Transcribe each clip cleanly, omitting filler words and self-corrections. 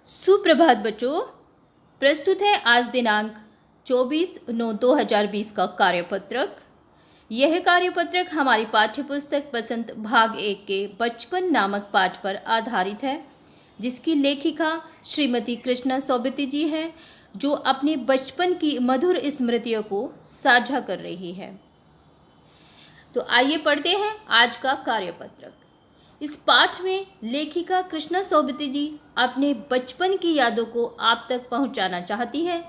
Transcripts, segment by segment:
सुप्रभात बच्चों। प्रस्तुत है आज दिनांक 24/9/2020 का कार्यपत्रक। यह कार्यपत्रक हमारी पाठ्यपुस्तक बसंत भाग 1 के बचपन नामक पाठ पर आधारित है, जिसकी लेखिका श्रीमती कृष्णा सौबती जी है, जो अपने बचपन की मधुर स्मृतियों को साझा कर रही है। तो आइए पढ़ते हैं आज का कार्यपत्रक। इस पाठ में लेखिका कृष्णा सौबती जी अपने बचपन की यादों को आप तक पहुंचाना चाहती है।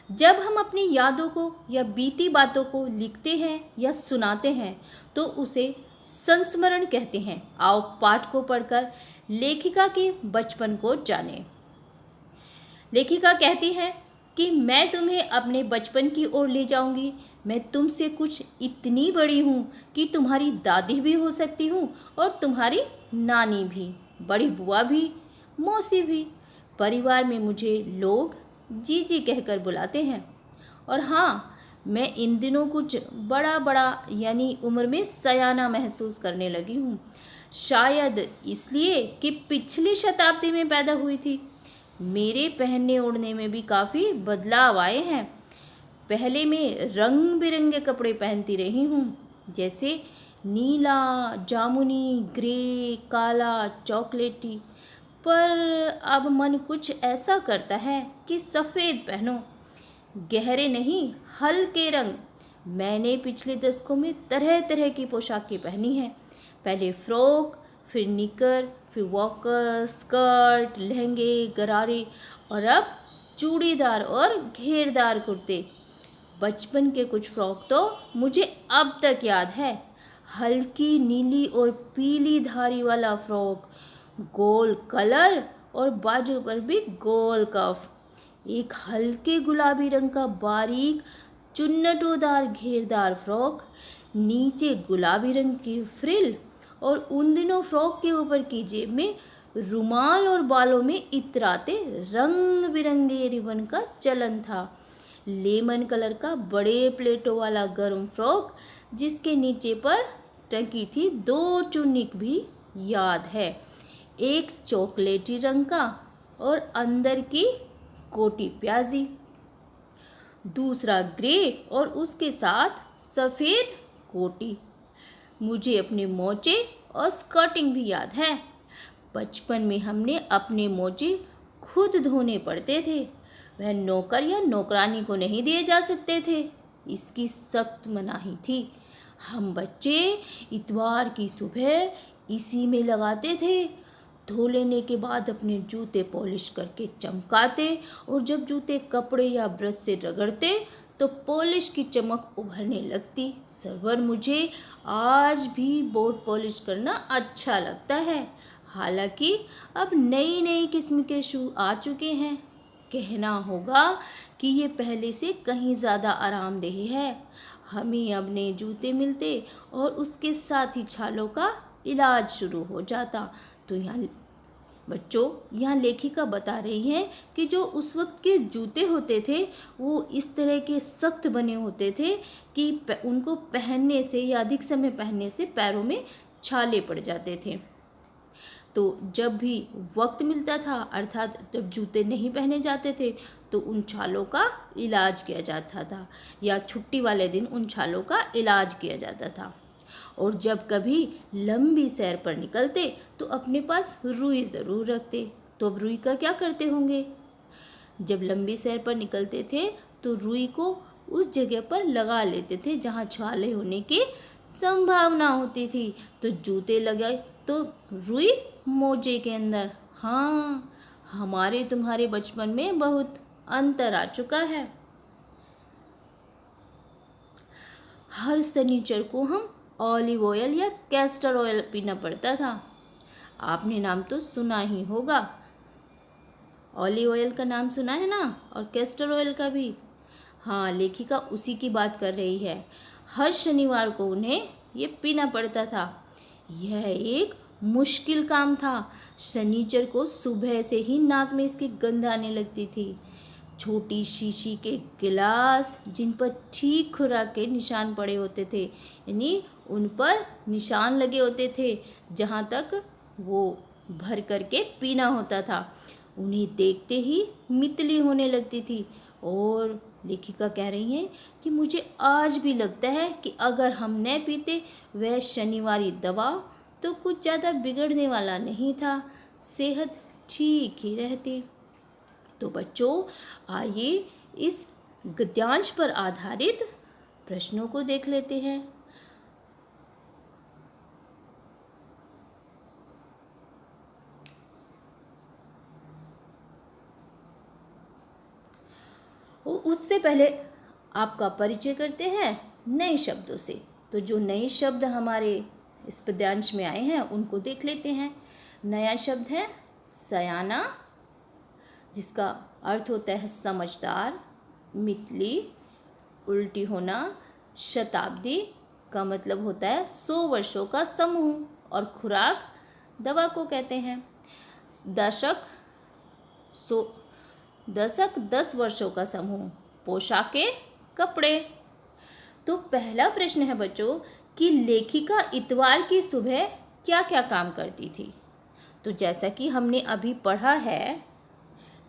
जब हम अपनी यादों को या बीती बातों को लिखते हैं या सुनाते हैं तो उसे संस्मरण कहते हैं। आओ पाठ को पढ़कर लेखिका के बचपन को जानें। लेखिका कहती है कि मैं तुम्हें अपने बचपन की ओर ले जाऊंगी। मैं तुमसे कुछ इतनी बड़ी हूँ कि तुम्हारी दादी भी हो सकती हूँ और तुम्हारी नानी भी, बड़ी बुआ भी, मौसी भी। परिवार में मुझे लोग जीजी कहकर बुलाते हैं। और हाँ, मैं इन दिनों कुछ बड़ा यानी उम्र में सयाना महसूस करने लगी हूँ। शायद इसलिए कि पिछली शताब्दी में पैदा हुई थी। मेरे पहनने ओढ़ने में भी काफ़ी बदलाव आए हैं। पहले मैं रंग बिरंगे कपड़े पहनती रही हूँ, जैसे नीला, जामुनी, ग्रे, काला, चॉकलेटी। पर अब मन कुछ ऐसा करता है कि सफ़ेद पहनो, गहरे नहीं, हल्के रंग। मैंने पिछले दशकों में तरह तरह की पोशाकें पहनी हैं। पहले फ्रॉक, फिर निकर, फिर वॉकर, स्कर्ट, लहंगे, गरारे और अब चूड़ीदार और घेरदार कुर्ते। बचपन के कुछ फ्रॉक तो मुझे अब तक याद है। हल्की नीली और पीली धारी वाला फ्रॉक, गोल कलर और बाजू पर भी गोल कफ। एक हल्के गुलाबी रंग का बारीक चुन्नटोदार घेरदार फ्रॉक, नीचे गुलाबी रंग की फ्रिल और उन दिनों फ्रॉक के ऊपर की जेब में रुमाल और बालों में इतराते रंग बिरंगे रिबन का चलन था। लेमन कलर का बड़े प्लेटों वाला गर्म फ्रॉक, जिसके नीचे पर टंकी थी 2 चुन्नी भी याद है। एक चॉकलेटी रंग का और अंदर की कोटी प्याजी, दूसरा ग्रे और उसके साथ सफ़ेद कोटी। मुझे अपने मोजे और स्कर्टिंग भी याद है। बचपन में हमने अपने मोजे खुद धोने पड़ते थे। वह नौकर या नौकरानी को नहीं दिए जा सकते थे, इसकी सख्त मनाही थी। हम बच्चे इतवार की सुबह इसी में लगाते थे। धो लेने के बाद अपने जूते पॉलिश करके चमकाते और जब जूते कपड़े या ब्रश से रगड़ते तो पॉलिश की चमक उभरने लगती। सरवर, मुझे आज भी बोट पॉलिश करना अच्छा लगता है। हालांकि अब नई नई किस्म के शू आ चुके हैं। कहना होगा कि ये पहले से कहीं ज़्यादा आरामदेह है। हमें अब नए जूते मिलते और उसके साथ ही छालों का इलाज शुरू हो जाता। तो यहाँ लेखिका बता रही हैं कि जो उस वक्त के जूते होते थे वो इस तरह के सख्त बने होते थे कि उनको पहनने से या अधिक समय पहनने से पैरों में छाले पड़ जाते थे। तो जब भी वक्त मिलता था, अर्थात जब जूते नहीं पहने जाते थे, तो उन छालों का इलाज किया जाता था या छुट्टी वाले दिन उन छालों का इलाज किया जाता था। और जब कभी लंबी सैर पर निकलते तो अपने पास रुई ज़रूर रखते। तो अब रुई का क्या करते होंगे? जब लंबी सैर पर निकलते थे तो रुई को उस जगह पर लगा लेते थे जहाँ छाले होने की संभावना होती थी। तो जूते लगाए तो रुई मोजे के अंदर। हाँ, हमारे तुम्हारे बचपन में बहुत अंतर आ चुका है। हर शनिचर को हम ऑलिव ऑयल या कैस्टर ऑयल पीना पड़ता था। आपने नाम तो सुना ही होगा। ऑलिव ऑयल का नाम सुना है ना, और कैस्टर ऑयल का भी। हाँ, लेखिका उसी की बात कर रही है। हर शनिवार को उन्हें ये पीना पड़ता था। यह एक मुश्किल काम था। शनिचर को सुबह से ही नाक में इसकी गंध आने लगती थी। छोटी शीशी के गिलास जिन पर ठीक खुराक के निशान पड़े होते थे, यानी उन पर निशान लगे होते थे जहाँ तक वो भर करके पीना होता था, उन्हें देखते ही मितली होने लगती थी। और लेखिका कह रही हैं कि मुझे आज भी लगता है कि अगर हम न पीते वह शनिवारी दवा तो कुछ ज़्यादा बिगड़ने वाला नहीं था, सेहत ठीक ही रहती। तो बच्चों, आइए इस गद्यांश पर आधारित प्रश्नों को देख लेते हैं। उससे पहले आपका परिचय करते हैं नए शब्दों से। तो जो नए शब्द हमारे इस पद्यांश में आए हैं उनको देख लेते हैं। नया शब्द है सयाना, जिसका अर्थ होता है समझदार। मितली, उल्टी होना। शताब्दी का मतलब होता है 100 वर्षों का समूह। और खुराक दवा को कहते हैं। दशक 10 वर्षों का समूह। पोशाकें कपड़े। तो पहला प्रश्न है बच्चों कि लेखिका इतवार की सुबह क्या क्या काम करती थी। तो जैसा कि हमने अभी पढ़ा है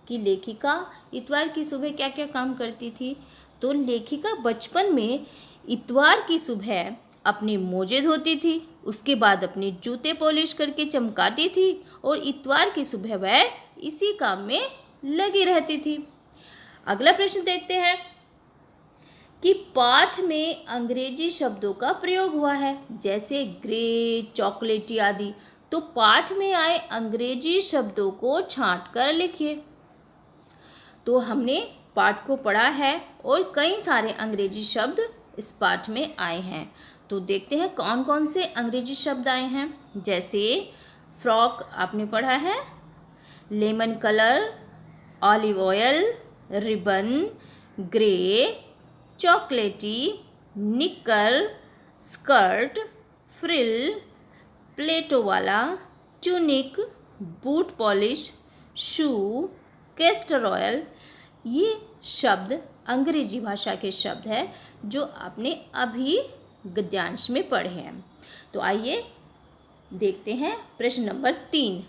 कि लेखिका इतवार की सुबह क्या क्या काम करती थी, तो लेखिका बचपन में इतवार की सुबह अपने मोजे धोती थी, उसके बाद अपने जूते पॉलिश करके चमकाती थी और इतवार की सुबह वह इसी काम में लगी रहती थी। अगला प्रश्न देखते हैं कि पाठ में अंग्रेजी शब्दों का प्रयोग हुआ है, जैसे ग्रे, चॉकलेटी आदि। तो पाठ में आए अंग्रेजी शब्दों को छांट कर लिखिए। तो हमने पाठ को पढ़ा है और कई सारे अंग्रेजी शब्द इस पाठ में आए हैं। तो देखते हैं कौन कौन से अंग्रेजी शब्द आए हैं। जैसे फ्रॉक आपने पढ़ा है, lemon colour, olive oil, ribbon, grey, चॉकलेटी, निकर, स्कर्ट, फ्रिल, प्लेटो वाला, ट्यूनिक, बूट पॉलिश, शू, कैस्टर ऑयल। ये शब्द अंग्रेजी भाषा के शब्द हैं जो आपने अभी गद्यांश में पढ़े हैं। तो आइए देखते हैं प्रश्न नंबर 3।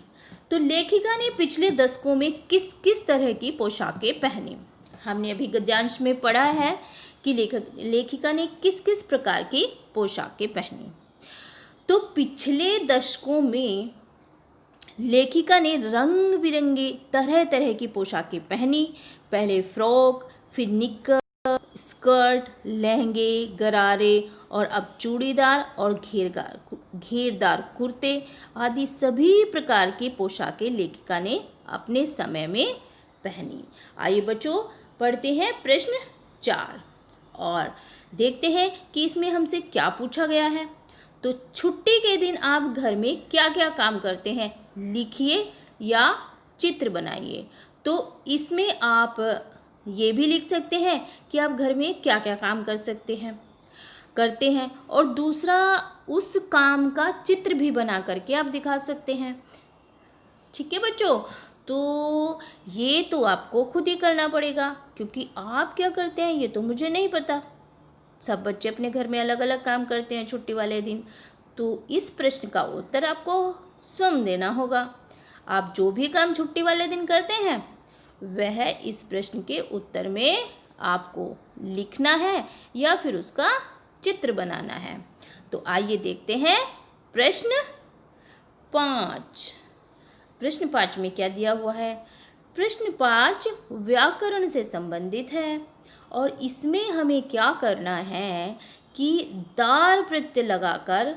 तो लेखिका ने पिछले दशकों में किस किस तरह की पोशाकें पहनी। हमने अभी गद्यांश में पढ़ा है कि लेखिका ने किस किस प्रकार की पोशाकें पहनी। तो पिछले दशकों में लेखिका ने रंग बिरंगी तरह तरह की पोशाकें पहनी। पहले फ्रॉक, फिर निक्कर, स्कर्ट, लहंगे, गरारे और अब चूड़ीदार और घेरदार कुर्ते आदि सभी प्रकार की पोशाकें लेखिका ने अपने समय में पहनी। आइए बच्चों पढ़ते हैं प्रश्न 4 और देखते हैं कि इसमें हमसे क्या पूछा गया है। तो छुट्टी के दिन आप घर में क्या क्या काम करते हैं, लिखिए या चित्र बनाइए। तो इसमें आप ये भी लिख सकते हैं कि आप घर में क्या क्या काम करते हैं और दूसरा उस काम का चित्र भी बना करके आप दिखा सकते हैं। ठीक है बच्चों, तो ये तो आपको खुद ही करना पड़ेगा, क्योंकि आप क्या करते हैं ये तो मुझे नहीं पता। सब बच्चे अपने घर में अलग अलग काम करते हैं छुट्टी वाले दिन। तो इस प्रश्न का उत्तर आपको स्वयं देना होगा। आप जो भी काम छुट्टी वाले दिन करते हैं वह इस प्रश्न के उत्तर में आपको लिखना है या फिर उसका चित्र बनाना है। तो आइए देखते हैं प्रश्न 5। प्रश्न 5 में क्या दिया हुआ है। प्रश्न 5 व्याकरण से संबंधित है और इसमें हमें क्या करना है कि दार प्रत्यय लगाकर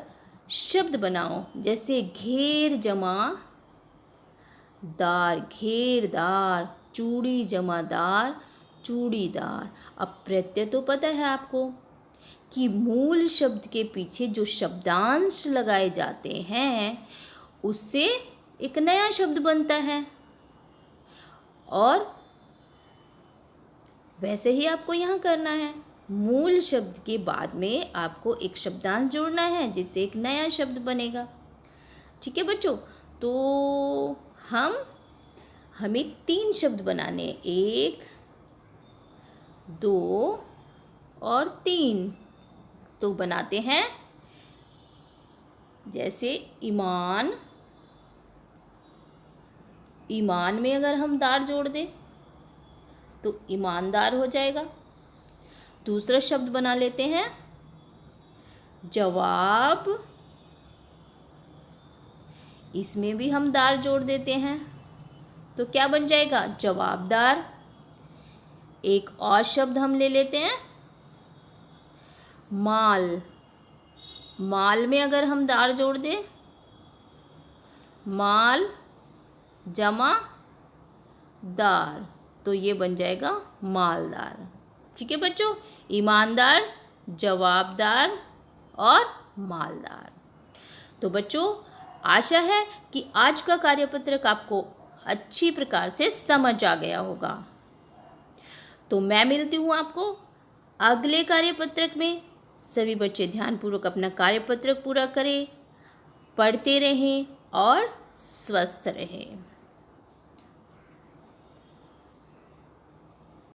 शब्द बनाओ। जैसे घेर जमा दार, घेरदार, चूड़ी जमा दार, चूड़ीदार। अब प्रत्यय तो पता है आपको कि मूल शब्द के पीछे जो शब्दांश लगाए जाते हैं उससे एक नया शब्द बनता है। और वैसे ही आपको यहाँ करना है। मूल शब्द के बाद में आपको एक शब्दांश जोड़ना है जिससे एक नया शब्द बनेगा। ठीक है बच्चों, तो हमें 3 शब्द बनाने, 1, 2 और 3। तो बनाते हैं जैसे ईमान, ईमान में अगर हम दार जोड़ दें तो ईमानदार हो जाएगा। दूसरा शब्द बना लेते हैं जवाब, इसमें भी हम दार जोड़ देते हैं तो क्या बन जाएगा? जवाबदार। एक और शब्द हम ले लेते हैं माल। माल में अगर हम दार जोड़ दें, माल जमा दार, तो ये बन जाएगा मालदार। ठीक है बच्चों, ईमानदार, जवाबदार और मालदार। तो बच्चों, आशा है कि आज का कार्यपत्रक आपको अच्छी प्रकार से समझ आ गया होगा। तो मैं मिलती हूँ आपको अगले कार्यपत्रक में। सभी बच्चे ध्यानपूर्वक अपना कार्यपत्रक पूरा करें, पढ़ते रहें और स्वस्थ रहें।